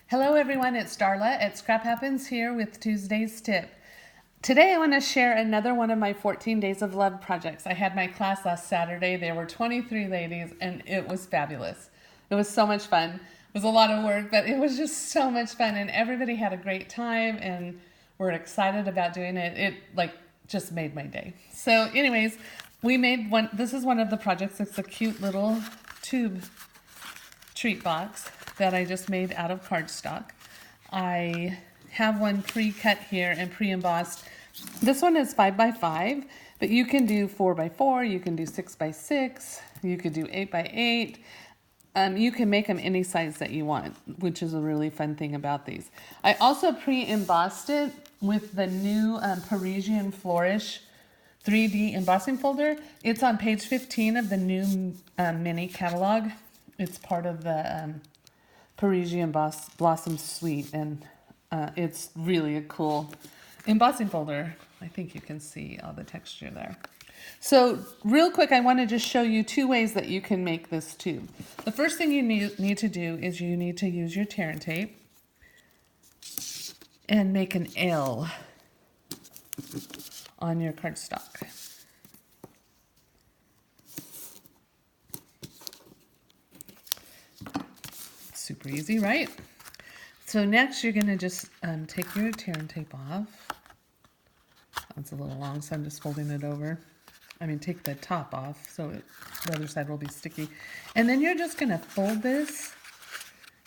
Hello everyone, it's Darla at Scrap Happens here with Tuesday's tip. Today I want to share another one of my 14 Days of Love projects. I had my class last Saturday. There were 23 ladies and it was fabulous. It was so much fun. It was a lot of work, but it was just so much fun and everybody had a great time and were excited about doing it. It just made my day. So anyways, we made one. This is one of the projects. It's a cute little tube treat box that I just made out of cardstock. I have one pre-cut here and pre-embossed. This one is 5x5, but you can do 4x4, you can do 6x6, you could do 8x8. You can make them any size that you want, which is a really fun thing about these. I also pre-embossed it with the new Parisian Flourish 3D embossing folder. It's on page 15 of the new mini catalog. It's part of the Parisian Blossom Suite, and it's really a cool embossing folder. I think you can see all the texture there. So real quick, I want to just show you two ways that you can make this tube. The first thing you need to do is you need to use your tear and tape and make an L on your cardstock. Super easy, right? So next you're going to just take your tear and tape off. That's a little long, so I'm just folding it over. Take the top off so the other side will be sticky. And then you're just going to fold this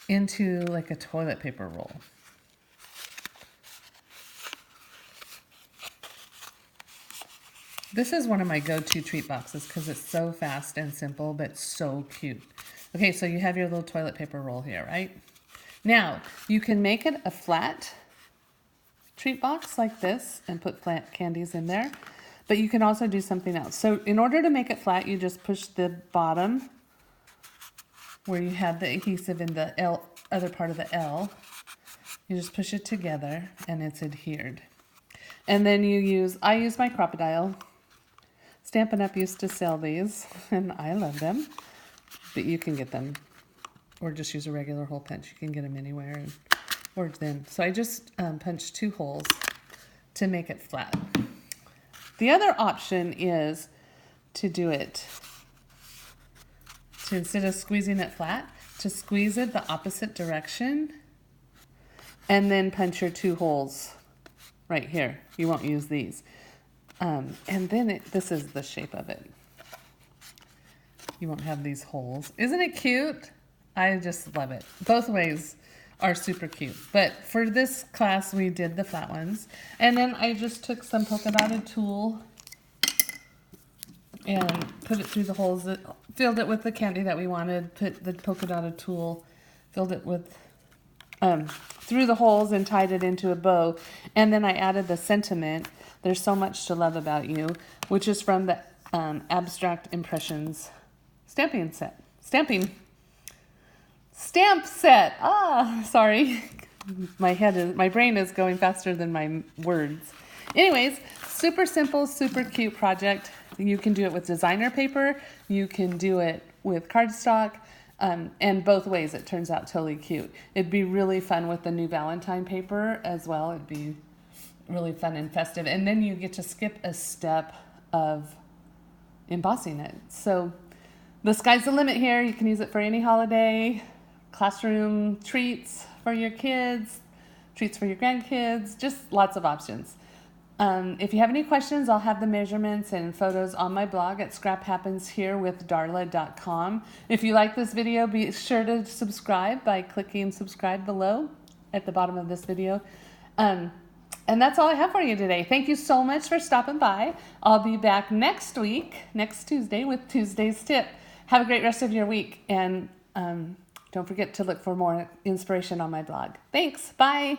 into like a toilet paper roll. This is one of my go-to treat boxes because it's so fast and simple, but so cute. Okay, so you have your little toilet paper roll here, right? Now, you can make it a flat treat box like this and put flat candies in there, but you can also do something else. So in order to make it flat, you just push the bottom where you have the adhesive in the L, other part of the L. You just push it together and it's adhered. And then I use my Crocodile. Stampin' Up! Used to sell these, and I love them. But you can get them, or just use a regular hole punch. You can get them anywhere, or thin. So I just punched 2 holes to make it flat. The other option is to do it, instead of squeezing it flat, to squeeze it the opposite direction, and then punch your 2 holes right here. You won't use these. And then this is the shape of it. You won't have these holes. Isn't it cute? I just love it. Both ways are super cute. But for this class, we did the flat ones. And then I just took some polka dotted tulle and put it through the holes. Filled it with the candy that we wanted. Put the polka dotted tulle, filled it with through the holes and tied it into a bow. And then I added the sentiment, "There's so much to love about you," which is from the Abstract Impressions stamp set. Sorry. My brain is going faster than my words. Anyways, super simple, super cute project. You can do it with designer paper. You can do it with cardstock. And both ways it turns out totally cute. It'd be really fun with the new Valentine paper as well. It'd be really fun and festive. And then you get to skip a step of embossing it. So the sky's the limit here. You can use it for any holiday, classroom treats for your kids, treats for your grandkids, just lots of options. If you have any questions, I'll have the measurements and photos on my blog at scraphappenshherewithdarla.com. If you like this video, be sure to subscribe by clicking subscribe below at the bottom of this video. And that's all I have for you today. Thank you so much for stopping by. I'll be back next Tuesday, with Tuesday's tip. Have a great rest of your week, and don't forget to look for more inspiration on my blog. Thanks. Bye.